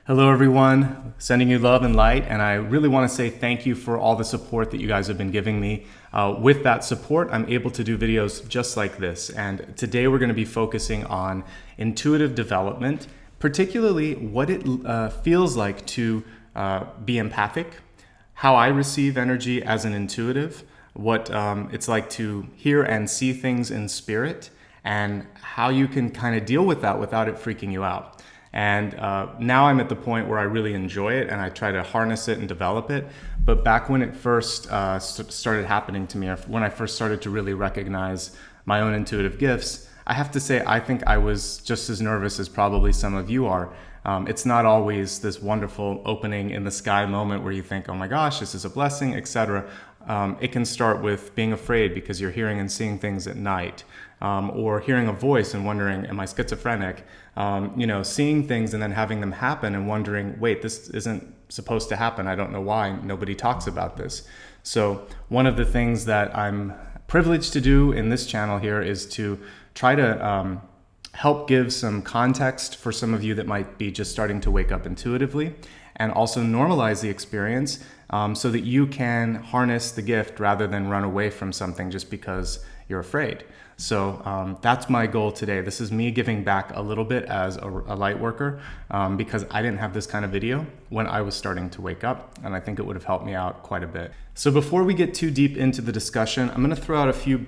Hello everyone, sending you love and light, and I really want to say thank you for all the support that you guys have been giving me. With that support, I'm able to do videos just like this, and today we're going to be focusing on intuitive development, particularly what it feels like to be empathic, how I receive energy as an intuitive, what it's like to hear and see things in spirit, and how you can kind of deal with that without it freaking you out. And now I'm at the point where I really enjoy it and I try to harness it and develop it. But back when it first started happening to me, when I first started to really recognize my own intuitive gifts, I have to say I think I was just as nervous as probably some of you are. It's not always this wonderful opening in the sky moment where you think, oh my gosh, this is a blessing, etc. It can start with being afraid because you're hearing and seeing things at night, or hearing a voice and wondering, am I schizophrenic? Seeing things and then having them happen and wondering, wait, this isn't supposed to happen. I don't know why. Nobody talks about this. So one of the things that I'm privileged to do in this channel here is to try to help give some context for some of you that might be just starting to wake up intuitively, and also normalize the experience so that you can harness the gift rather than run away from something just because you're afraid. So that's my goal today. This is me giving back a little bit as a light worker because I didn't have this kind of video when I was starting to wake up, and I think it would have helped me out quite a bit. So before we get too deep into the discussion, I'm going to throw out a few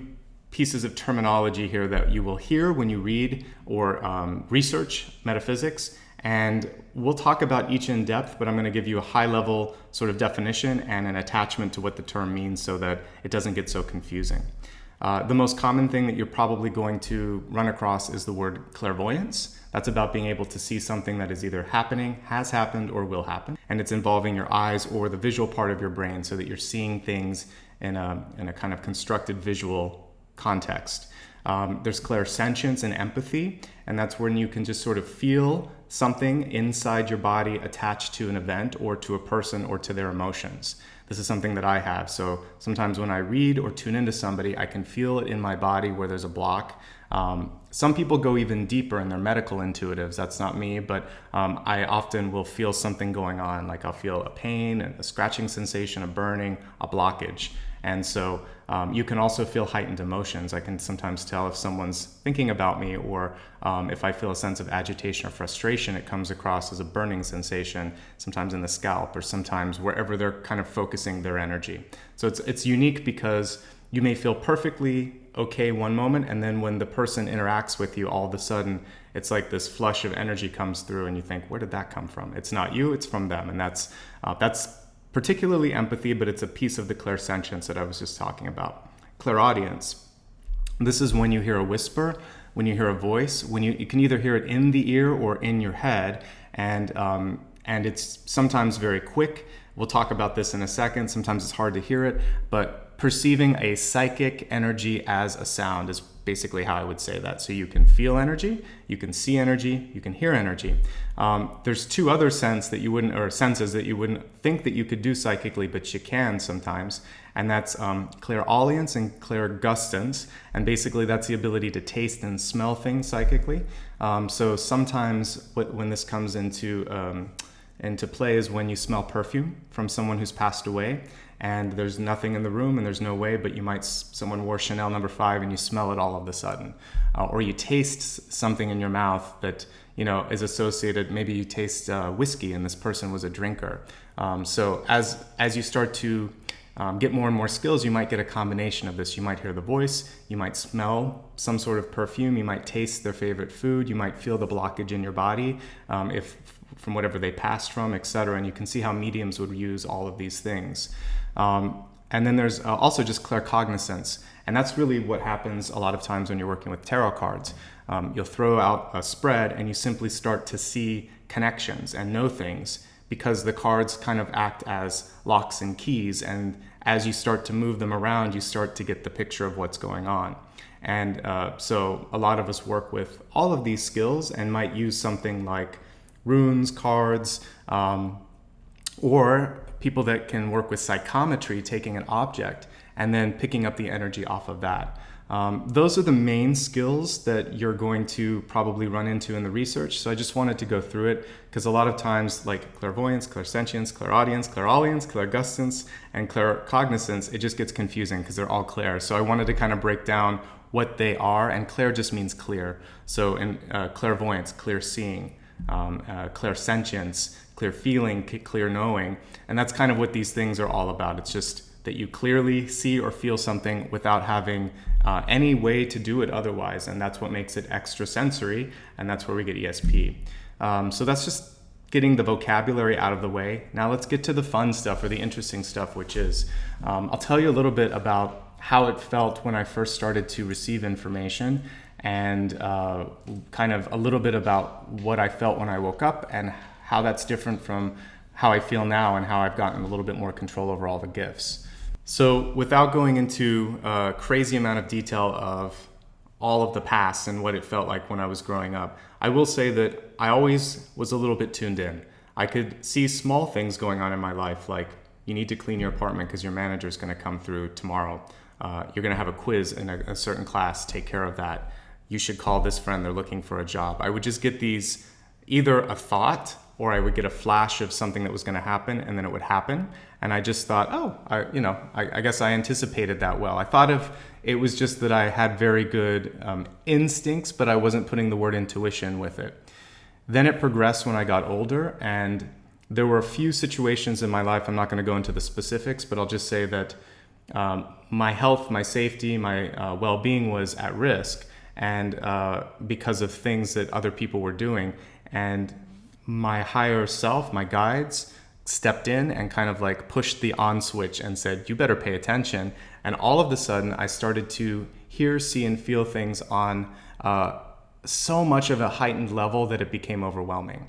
pieces of terminology here that you will hear when you read or research metaphysics. And we'll talk about each in depth, but I'm going to give you a high level sort of definition and an attachment to what the term means so that it doesn't get so confusing. The most common thing that you're probably going to run across is the word clairvoyance. That's about being able to see something that is either happening, has happened, or will happen. And it's involving your eyes or the visual part of your brain so that you're seeing things in a kind of constructed visual context. There's clairsentience and empathy, and that's when you can just sort of feel something inside your body attached to an event or to a person or to their emotions. This is something that I have. So sometimes when I read or tune into somebody, I can feel it in my body where there's a block. Some people go even deeper and they're medical intuitives. That's not me, but I often will feel something going on. Like I'll feel a pain, a scratching sensation, a burning, a blockage. And so you can also feel heightened emotions. I can sometimes tell if someone's thinking about me, or if I feel a sense of agitation or frustration, it comes across as a burning sensation, sometimes in the scalp or sometimes wherever they're kind of focusing their energy. So it's unique because you may feel perfectly okay one moment, and then when the person interacts with you, all of a sudden it's like this flush of energy comes through and you think, where did that come from? It's not you, it's from them. And that's particularly empathy, but it's a piece of the clairsentience that I was just talking about. Clairaudience. This is when you hear a whisper, when you hear a voice, when you can either hear it in the ear or in your head, and it's sometimes very quick. We'll talk about this in a second. Sometimes it's hard to hear it, but perceiving a psychic energy as a sound is basically how I would say that. So you can feel energy, you can see energy, you can hear energy. There's two other senses that you wouldn't think that you could do psychically, but you can sometimes, and that's Clairalience and Clairgustance, and basically that's the ability to taste and smell things psychically. So sometimes when this comes into play is when you smell perfume from someone who's passed away, and there's nothing in the room and there's no way, but someone wore Chanel No. 5 and you smell it all of a sudden. Or you taste something in your mouth that is associated, maybe you taste whiskey and this person was a drinker. So as you start to get more and more skills, you might get a combination of this. You might hear the voice, you might smell some sort of perfume, you might taste their favorite food, you might feel the blockage in your body, if from whatever they passed from, etc. And you can see how mediums would use all of these things. And then there's also just Claircognizance, and that's really what happens a lot of times when you're working with tarot cards. You'll throw out a spread and you simply start to see connections and know things because the cards kind of act as locks and keys, and as you start to move them around, you start to get the picture of what's going on. And so a lot of us work with all of these skills and might use something like runes, cards, or people that can work with psychometry, taking an object and then picking up the energy off of that. Those are the main skills that you're going to probably run into in the research. So I just wanted to go through it because a lot of times, like clairvoyance, clairsentience, clairaudience, clairalience, clairgustance, and claircognizance, it just gets confusing because they're all clair. So I wanted to kind of break down what they are, and clair just means clear. So in clairvoyance, clear seeing, clairsentience, clear feeling, clear knowing, and that's kind of what these things are all about. It's just that you clearly see or feel something without having any way to do it otherwise, and that's what makes it extrasensory, and that's where we get ESP. So that's just getting the vocabulary out of the way. Now let's get to the fun stuff, or the interesting stuff, which is, I'll tell you a little bit about how it felt when I first started to receive information, and kind of a little bit about what I felt when I woke up and how that's different from how I feel now and how I've gotten a little bit more control over all the gifts. So without going into a crazy amount of detail of all of the past and what it felt like when I was growing up, I will say that I always was a little bit tuned in. I could see small things going on in my life, like you need to clean your apartment because your manager is going to come through tomorrow. You're going to have a quiz in a certain class, take care of that. You should call this friend, they're looking for a job. I would just get these, either a thought or I would get a flash of something that was going to happen, and then it would happen. And I just thought, I guess I anticipated that well. I thought it was just that I had very good instincts, but I wasn't putting the word intuition with it. Then it progressed when I got older, and there were a few situations in my life. I'm not going to go into the specifics, but I'll just say that my health, my safety, my well-being was at risk, and because of things that other people were doing. And my higher self, my guides, stepped in and kind of like pushed the on switch and said, you better pay attention. And all of a sudden I started to hear, see, and feel things on so much of a heightened level that it became overwhelming.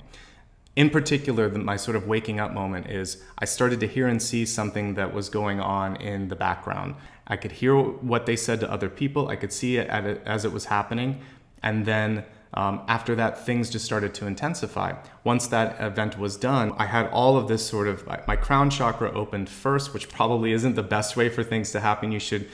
In particular, my sort of waking up moment is I started to hear and see something that was going on in the background. I could hear what they said to other people. I could see it as it was happening. And then after that, things just started to intensify. Once that event was done, I had all of this sort of, my crown chakra opened first, which probably isn't the best way for things to happen. You should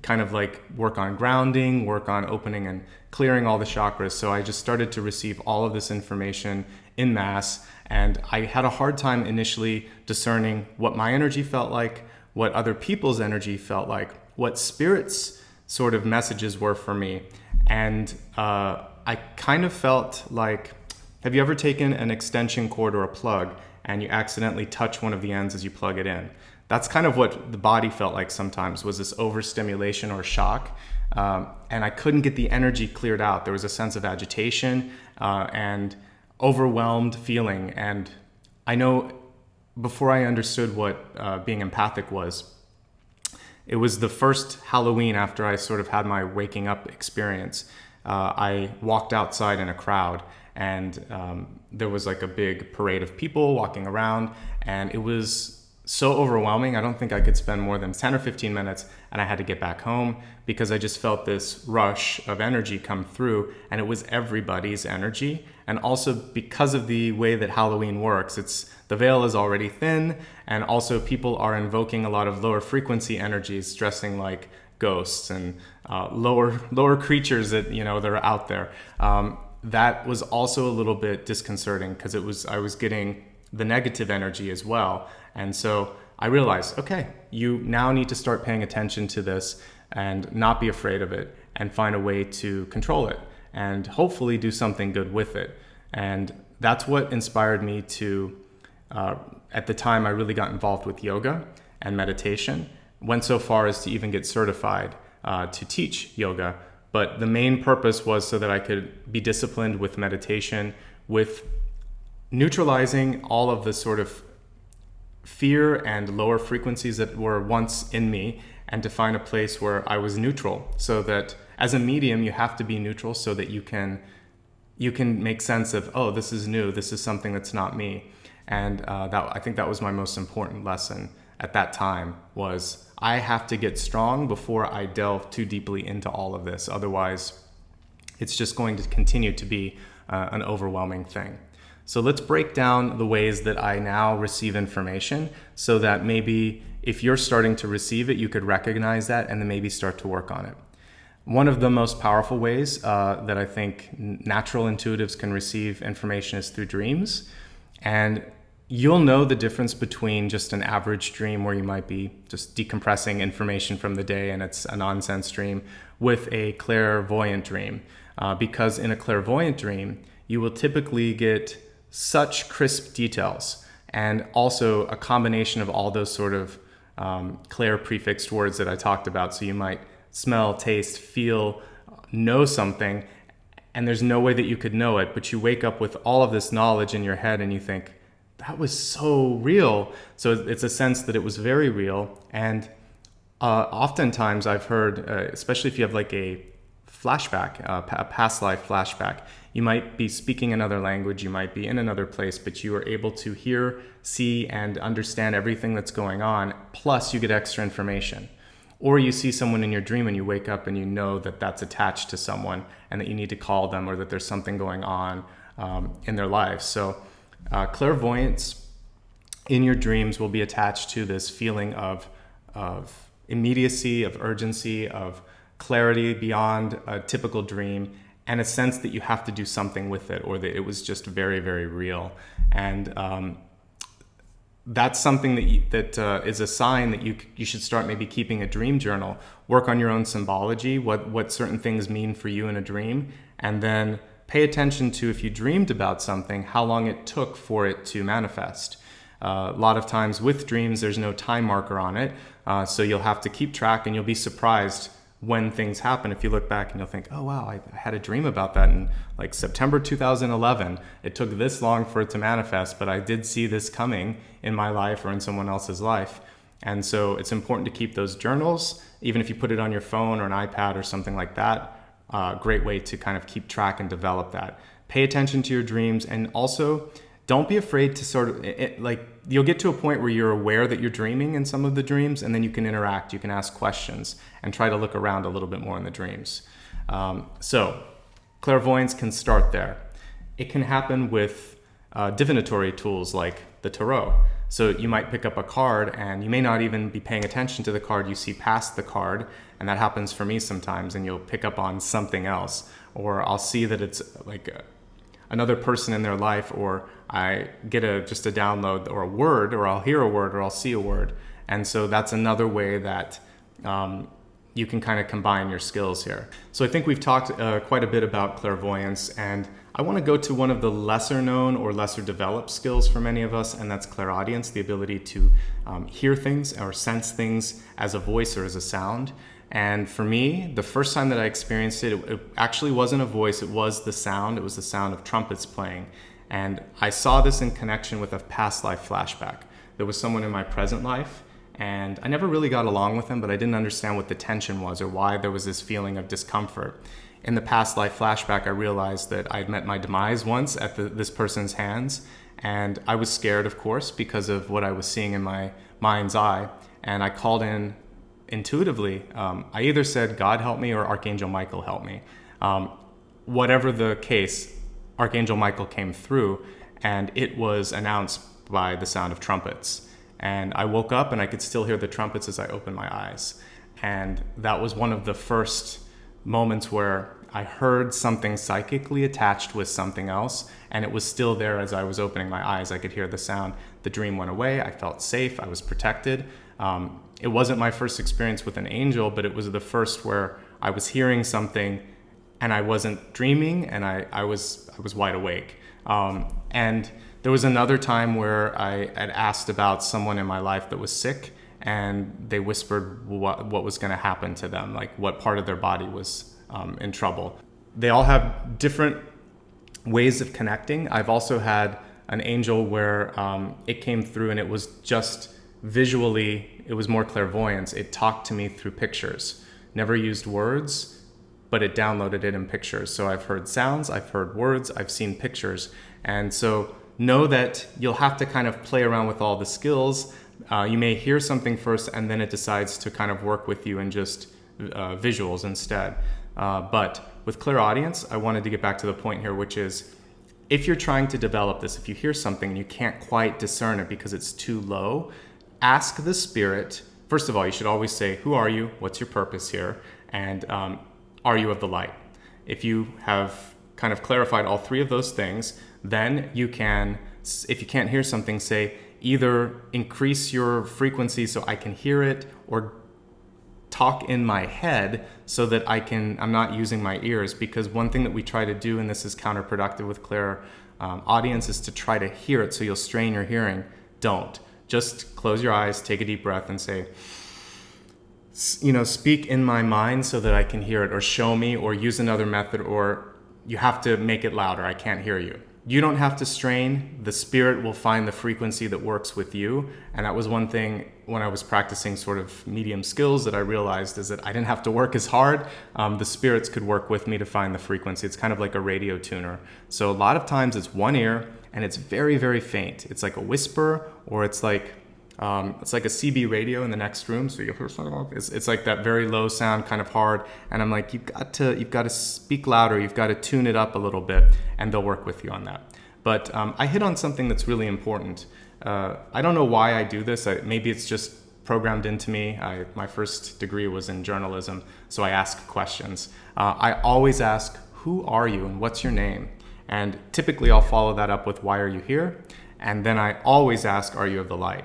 kind of like work on grounding, work on opening and clearing all the chakras. So I just started to receive all of this information in mass, and I had a hard time initially discerning what my energy felt like, what other people's energy felt like, what spirit's sort of messages were for me. And I kind of felt like, have you ever taken an extension cord or a plug and you accidentally touch one of the ends as you plug it in? That's kind of what the body felt like sometimes, was this overstimulation or shock. And I couldn't get the energy cleared out. There was a sense of agitation and overwhelmed feeling. And I know before I understood what being empathic was, it was the first Halloween after I sort of had my waking up experience. I walked outside in a crowd, and there was like a big parade of people walking around, and it was so overwhelming. I don't think I could spend more than 10 or 15 minutes, and I had to get back home because I just felt this rush of energy come through, and it was everybody's energy. And also because of the way that Halloween works, the veil is already thin, and also people are invoking a lot of lower frequency energies, dressing like ghosts and lower creatures that that are out there. That was also a little bit disconcerting because I was getting the negative energy as well. And so I realized, okay, you now need to start paying attention to this and not be afraid of it and find a way to control it and hopefully do something good with it. And that's what inspired me to, at the time I really got involved with yoga and meditation, went so far as to even get certified to teach yoga. But the main purpose was so that I could be disciplined with meditation, with neutralizing all of the sort of fear and lower frequencies that were once in me, and to find a place where I was neutral, so that as a medium you have to be neutral so that you can make sense of, oh, this is new, this is something that's not me. And I think that was my most important lesson at that time, was I have to get strong before I delve too deeply into all of this. Otherwise, it's just going to continue to be an overwhelming thing. So let's break down the ways that I now receive information, so that maybe if you're starting to receive it, you could recognize that and then maybe start to work on it. One of the most powerful ways that I think natural intuitives can receive information is through dreams. And you'll know the difference between just an average dream where you might be just decompressing information from the day and it's a nonsense dream with a clairvoyant dream. Because in a clairvoyant dream, you will typically get such crisp details and also a combination of all those sort of clair prefixed words that I talked about. So you might smell, taste, feel, know something, and there's no way that you could know it, but you wake up with all of this knowledge in your head and you think, that was so real. So it's a sense that it was very real. And oftentimes I've heard, especially if you have like a flashback, a past life flashback, you might be speaking another language, you might be in another place, but you are able to hear, see, and understand everything that's going on, plus you get extra information. Or you see someone in your dream and you wake up and you know that that's attached to someone and that you need to call them or that there's something going on in their lives. So clairvoyance in your dreams will be attached to this feeling of immediacy, of urgency, of clarity beyond a typical dream, and a sense that you have to do something with it or that it was just very, very real. And that's something that is a sign that you should start maybe keeping a dream journal. Work on your own symbology, what certain things mean for you in a dream, and then pay attention to, if you dreamed about something, how long it took for it to manifest. A lot of times with dreams, there's no time marker on it, so you'll have to keep track and you'll be surprised when things happen. If you look back and you'll think, oh wow, I had a dream about that in like September 2011. It took this long for it to manifest, but I did see this coming in my life or in someone else's life. And so it's important to keep those journals, even if you put it on your phone or an iPad or something like that. Great way to kind of keep track and develop that. Pay attention to your dreams, and also don't be afraid to sort of, like, you'll get to a point where you're aware that you're dreaming in some of the dreams, and then you can interact, you can ask questions, and try to look around a little bit more in the dreams. So clairvoyance can start there. It can happen with divinatory tools like the tarot. So you might pick up a card and you may not even be paying attention to the card. You see past the card, and that happens for me sometimes, and you'll pick up on something else. Or I'll see that it's like another person in their life, or I get just a download or a word, or I'll hear a word, or I'll see a word. And so that's another way that you can kind of combine your skills here. So I think we've talked quite a bit about clairvoyance, and I want to go to one of the lesser known or lesser developed skills for many of us, and that's clairaudience, the ability to hear things or sense things as a voice or as a sound. And for me, the first time that I experienced it, it actually wasn't a voice, it was the sound. It was the sound of trumpets playing. And I saw this in connection with a past life flashback. There was someone in my present life, and I never really got along with him, but I didn't understand what the tension was or why there was this feeling of discomfort. In the past life flashback, I realized that I'd met my demise once at this person's hands, and I was scared, of course, because of what I was seeing in my mind's eye, and I called in intuitively. I either said, God help me, or Archangel Michael help me. Whatever the case, Archangel Michael came through, and it was announced by the sound of trumpets. And I woke up and I could still hear the trumpets as I opened my eyes. And that was one of the first moments where I heard something psychically attached with something else, and it was still there as I was opening my eyes. I could hear the sound. The dream went away. I felt safe. I was protected. It wasn't my first experience with an angel, but it was the first where I was hearing something and I wasn't dreaming, and I was wide awake. And there was another time where I had asked about someone in my life that was sick, and they whispered what was going to happen to them, like what part of their body was in trouble. They all have different ways of connecting. I've also had an angel where it came through and it was just visually, it was more clairvoyance. It talked to me through pictures, never used words, but it downloaded it in pictures. So I've heard sounds, I've heard words, I've seen pictures. And so know that you'll have to kind of play around with all the skills. You may hear something first and then it decides to kind of work with you in just visuals instead. But with clairaudience, I wanted to get back to the point here, which is if you're trying to develop this, if you hear something and you can't quite discern it because it's too low, ask the spirit. First of all, you should always say, who are you? What's your purpose here? And are you of the light? If you have kind of clarified all three of those things, then you can, if you can't hear something, say either increase your frequency so I can hear it, or talk in my head so that I'm not using my ears. Because one thing that we try to do, and this is counterproductive with Clairaudience, is to try to hear it so you'll strain your hearing. Don't. Just close your eyes, take a deep breath, and say, speak in my mind so that I can hear it, or show me, or use another method, or you have to make it louder. I can't hear you. You don't have to strain. The spirit will find the frequency that works with you. And that was one thing when I was practicing sort of medium skills that I realized, is that I didn't have to work as hard. The spirits could work with me to find the frequency. It's kind of like a radio tuner. So a lot of times it's one ear and it's very, very faint. It's like a whisper, or it's like a CB radio in the next room. So you'll hear something. It's like that very low sound, kind of hard. And I'm like, you've got to speak louder. You've got to tune it up a little bit, and they'll work with you on that. But I hit on something that's really important. I don't know why I do this. Maybe it's just programmed into me. My first degree was in journalism, so I ask questions. I always ask, who are you and what's your name? And typically I'll follow that up with, why are you here? And then I always ask, are you of the light?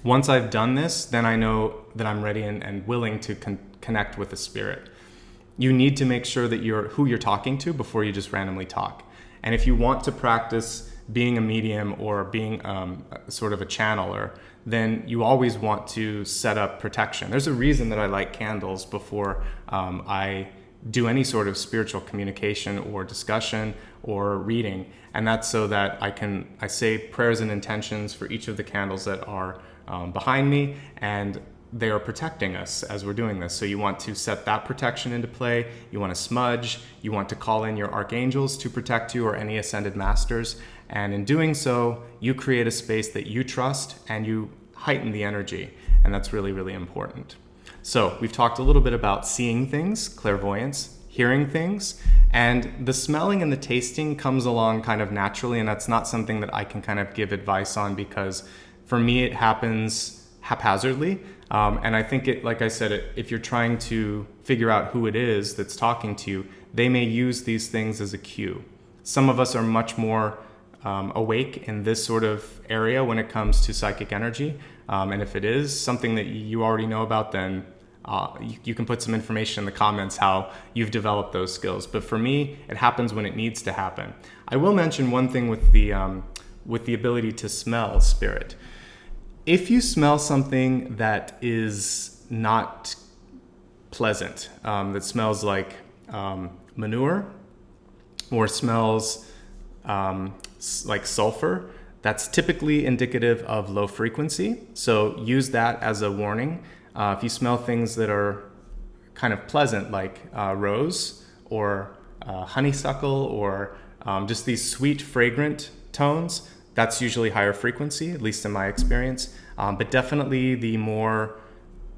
Once I've done this, then I know that I'm ready and willing to connect with the spirit. You need to make sure that you're who you're talking to before you just randomly talk. And if you want to practice being a medium or being sort of a channeler, then you always want to set up protection. There's a reason that I light candles before I do any sort of spiritual communication or discussion or reading. And that's so that I say prayers and intentions for each of the candles that are behind me, and they are protecting us as we're doing this. So you want to set that protection into play. You want to smudge. You want to call in your archangels to protect you, or any ascended masters. And in doing so, you create a space that you trust, and you heighten the energy. And that's really, really important. So we've talked a little bit about seeing things, clairvoyance, hearing things, and the smelling and the tasting comes along kind of naturally. And that's not something that I can kind of give advice on, because for me, it happens haphazardly. And I think like I said, if you're trying to figure out who it is that's talking to you, they may use these things as a cue. Some of us are much more awake in this sort of area when it comes to psychic energy. And if it is something that you already know about, then you can put some information in the comments how you've developed those skills. But for me, it happens when it needs to happen. I will mention one thing with the ability to smell spirit. If you smell something that is not pleasant, that smells like manure, or smells like sulfur, that's typically indicative of low frequency. So use that as a warning. If you smell things that are kind of pleasant, like rose or honeysuckle, or just these sweet, fragrant tones, that's usually higher frequency, at least in my experience. But definitely the more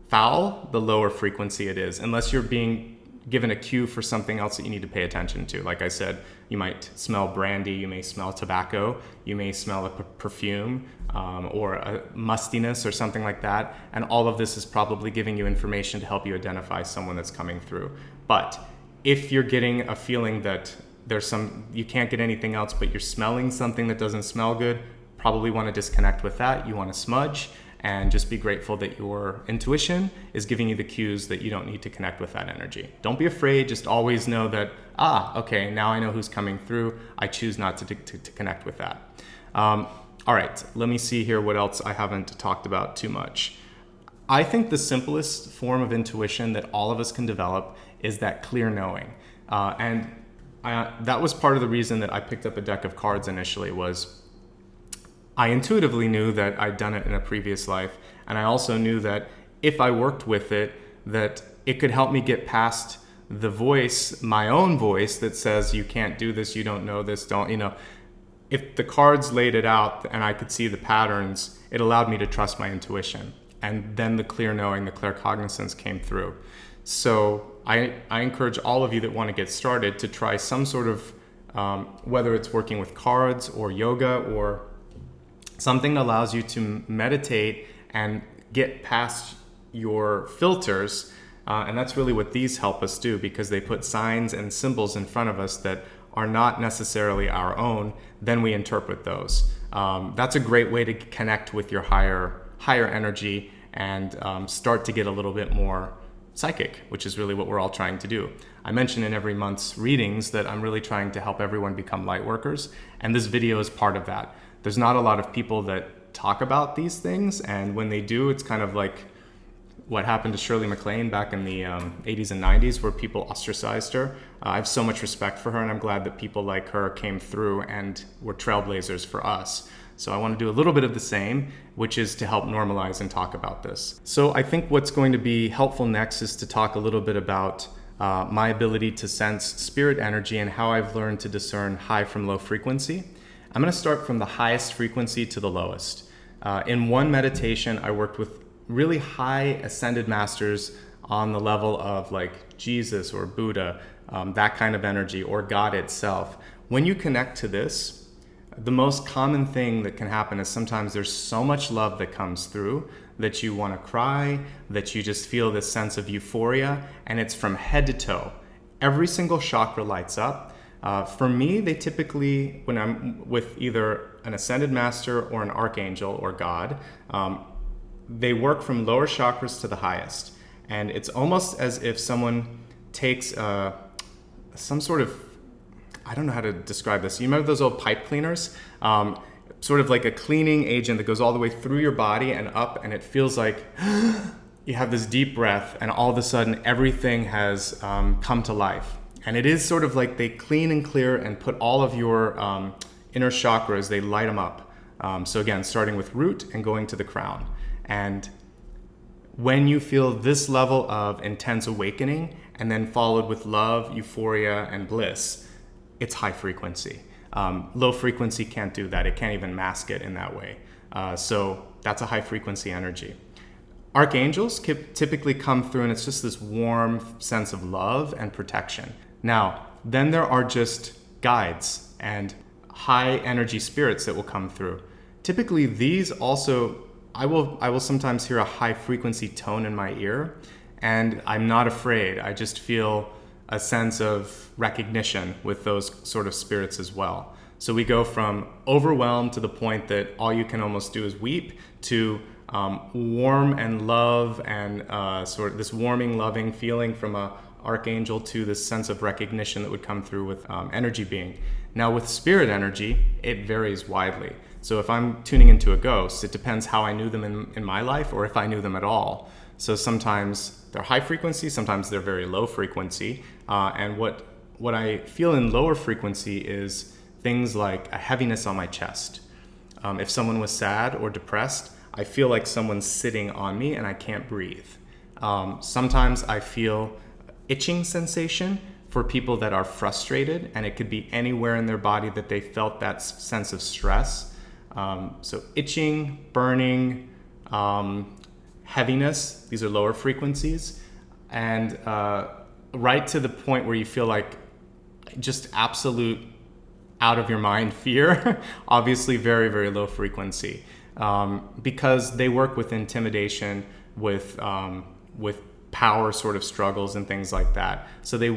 foul, the lower frequency it is, unless you're being given a cue for something else that you need to pay attention to. Like I said, you might smell brandy, you may smell tobacco, you may smell a perfume, or a mustiness or something like that. And all of this is probably giving you information to help you identify someone that's coming through. But if you're getting a feeling that you can't get anything else, but you're smelling something that doesn't smell good, probably want to disconnect with that. You want to smudge, and just be grateful that your intuition is giving you the cues that you don't need to connect with that energy. Don't be afraid. Just always know that, okay, now I know who's coming through. I choose not to connect with that. All right, let me see here what else I haven't talked about too much. I think the simplest form of intuition that all of us can develop is that clear knowing. That was part of the reason that I picked up a deck of cards initially. Was I intuitively knew that I'd done it in a previous life, and I also knew that if I worked with it, that it could help me get past the voice, my own voice, that says you can't do this, you don't know this, if the cards laid it out and I could see the patterns, it allowed me to trust my intuition. And then the clear knowing, the claircognizance came through. So I encourage all of you that want to get started to try some sort of, whether it's working with cards or yoga or something that allows you to meditate and get past your filters, And that's really what these help us do, because they put signs and symbols in front of us that are not necessarily our own. Then we interpret those. That's a great way to connect with your higher energy and start to get a little bit more psychic, which is really what we're all trying to do. I mentioned in every month's readings that I'm really trying to help everyone become light workers, and this video is part of that. There's not a lot of people that talk about these things, and when they do, it's kind of like what happened to Shirley MacLaine back in the 80s and 90s, where people ostracized her. I have so much respect for her, and I'm glad that people like her came through and were trailblazers for us. So I want to do a little bit of the same, which is to help normalize and talk about this. So I think what's going to be helpful next is to talk a little bit about my ability to sense spirit energy and how I've learned to discern high from low frequency. I'm going to start from the highest frequency to the lowest. In one meditation, I worked with really high ascended masters on the level of like Jesus or Buddha, that kind of energy, or God itself. When you connect to this, the most common thing that can happen is sometimes there's so much love that comes through that you want to cry, that you just feel this sense of euphoria, and it's from head to toe. Every single chakra lights up. For me, they typically, when I'm with either an ascended master or an archangel or God, they work from lower chakras to the highest. And it's almost as if someone takes some sort of, I don't know how to describe this. You remember those old pipe cleaners? Sort of like a cleaning agent that goes all the way through your body and up, and it feels like you have this deep breath, and all of a sudden everything has come to life. And it is sort of like they clean and clear and put all of your inner chakras, they light them up. So again, starting with root and going to the crown. And when you feel this level of intense awakening and then followed with love, euphoria, and bliss, it's high frequency. Low frequency can't do that. It can't even mask it in that way. So that's a high frequency energy. Archangels typically come through and it's just this warm sense of love and protection. Now, then there are just guides and high energy spirits that will come through. Typically these also, I will sometimes hear a high frequency tone in my ear, and I'm not afraid. I just feel a sense of recognition with those sort of spirits as well. So we go from overwhelmed to the point that all you can almost do is weep, to warm and love and sort of this warming, loving feeling from a archangel, to this sense of recognition that would come through with energy being. Now with spirit energy, it varies widely. So if I'm tuning into a ghost, it depends how I knew them in my life, or if I knew them at all. So sometimes they're high frequency, sometimes they're very low frequency. And what I feel in lower frequency is things like a heaviness on my chest. If someone was sad or depressed, I feel like someone's sitting on me and I can't breathe. Sometimes I feel itching sensation for people that are frustrated, and it could be anywhere in their body that they felt that sense of stress. So itching, burning, heaviness, these are lower frequencies. And right to the point where you feel like just absolute out of your mind fear, obviously very, very low frequency, because they work with intimidation, with power sort of struggles and things like that. So they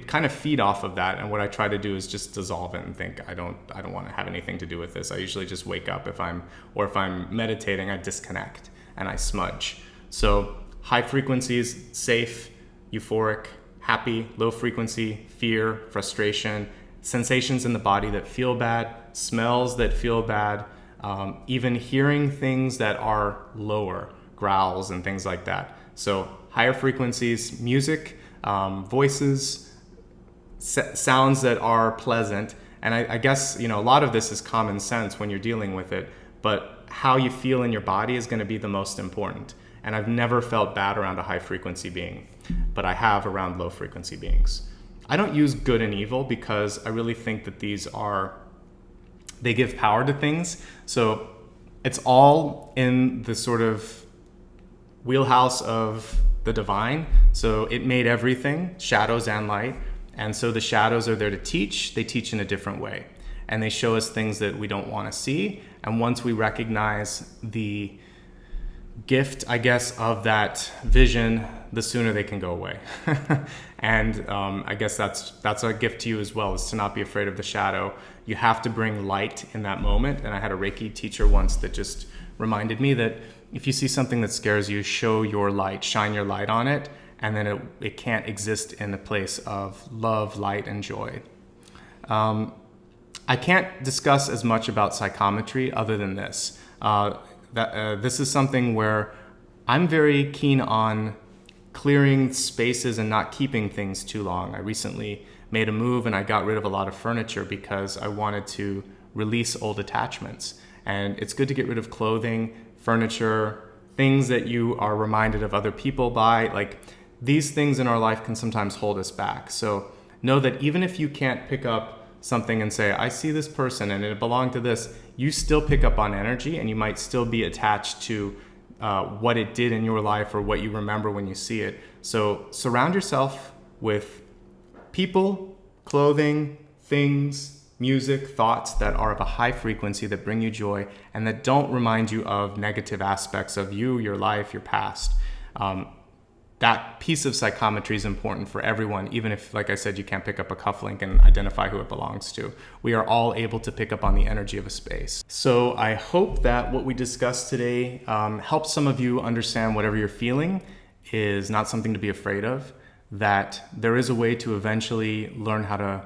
kind of feed off of that. And what I try to do is just dissolve it and think, I don't want to have anything to do with this. I usually just wake up if I'm meditating, I disconnect and I smudge. So high frequencies, safe, euphoric, happy. Low frequency, fear, frustration, sensations in the body that feel bad, smells that feel bad, even hearing things that are lower, growls and things like that. So higher frequencies, music, voices, sounds that are pleasant. And I guess, a lot of this is common sense when you're dealing with it, but how you feel in your body is going to be the most important. And I've never felt bad around a high frequency being, but I have around low frequency beings. I don't use good and evil because I really think that they give power to things. So it's all in the sort of wheelhouse of the divine. So it made everything, shadows and light. And so the shadows are there to teach. They teach in a different way. And they show us things that we don't want to see. And once we recognize the gift, I guess, of that vision, the sooner they can go away. And I guess that's a gift to you as well, is to not be afraid of the shadow. You have to bring light in that moment. And I had a Reiki teacher once that just reminded me that if you see something that scares you, show your light, shine your light on it, and then it can't exist in the place of love, light, and joy. I can't discuss as much about psychometry other than this. This is something where I'm very keen on clearing spaces and not keeping things too long. I recently made a move and I got rid of a lot of furniture because I wanted to release old attachments. And it's good to get rid of clothing, furniture, things that you are reminded of other people by. Like, these things in our life can sometimes hold us back. So know that even if you can't pick up something and say, I see this person and it belonged to this, you still pick up on energy, and you might still be attached to what it did in your life or what you remember when you see it. So surround yourself with people, clothing, things, music, thoughts that are of a high frequency, that bring you joy, and that don't remind you of negative aspects of you, your life, your past. That piece of psychometry is important for everyone, even if, like I said, you can't pick up a cufflink and identify who it belongs to. We are all able to pick up on the energy of a space. So I hope that what we discussed today helps some of you understand whatever you're feeling is not something to be afraid of, that there is a way to eventually learn how to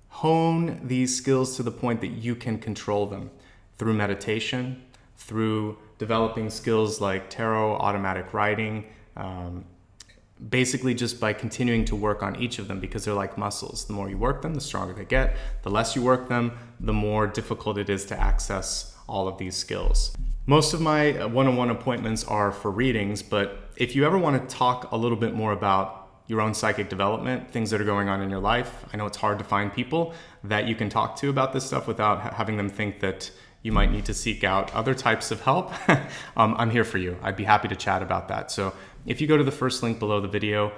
hone these skills to the point that you can control them through meditation, through developing skills like tarot, automatic writing, basically just by continuing to work on each of them, because they're like muscles. The more you work them, the stronger they get. The less you work them, the more difficult it is to access all of these skills. Most of my one-on-one appointments are for readings, but if you ever want to talk a little bit more about your own psychic development, things that are going on in your life, I know it's hard to find people that you can talk to about this stuff without having them think that you might need to seek out other types of help. I'm here for you. I'd be happy to chat about that. So if you go to the first link below the video,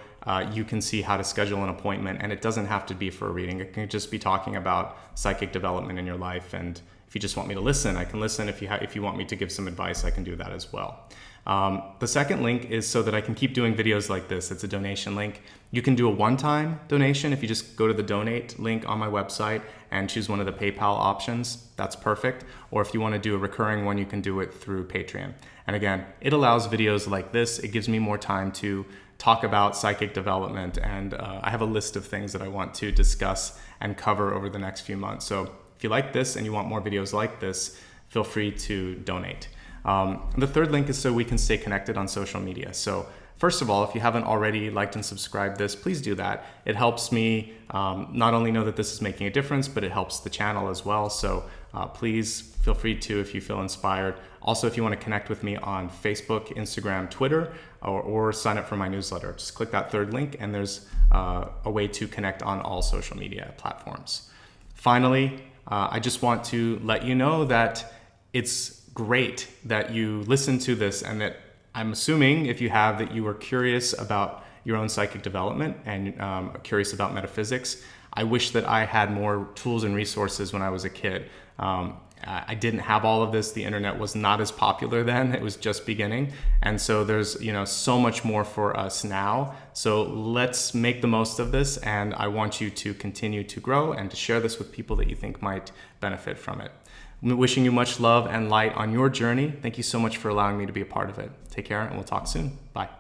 you can see how to schedule an appointment, and it doesn't have to be for a reading. It can just be talking about psychic development in your life. And if you just want me to listen, I can listen. If you want me to give some advice, I can do that as well. The second link is so that I can keep doing videos like this. It's a donation link. You can do a one-time donation if you just go to the donate link on my website and choose one of the PayPal options. That's perfect. Or if you want to do a recurring one, you can do it through Patreon. And again, it allows videos like this. It gives me more time to talk about psychic development, and I have a list of things that I want to discuss and cover over the next few months. So if you like this and you want more videos like this, feel free to donate. The third link is so we can stay connected on social media. So first of all, if you haven't already liked and subscribed this, please do that. It helps me not only know that this is making a difference, but it helps the channel as well. So please feel free to, if you feel inspired. Also, if you want to connect with me on Facebook, Instagram, Twitter, or sign up for my newsletter, just click that third link, and there's a way to connect on all social media platforms. Finally, I just want to let you know that it's great that you listen to this, and that I'm assuming, if you have, that you are curious about your own psychic development and curious about metaphysics. I wish that I had more tools and resources when I was a kid. I didn't have all of this. The internet was not as popular then. It was just beginning. And so there's, so much more for us now. So let's make the most of this. And I want you to continue to grow and to share this with people that you think might benefit from it. I'm wishing you much love and light on your journey. Thank you so much for allowing me to be a part of it. Take care, and we'll talk soon. Bye.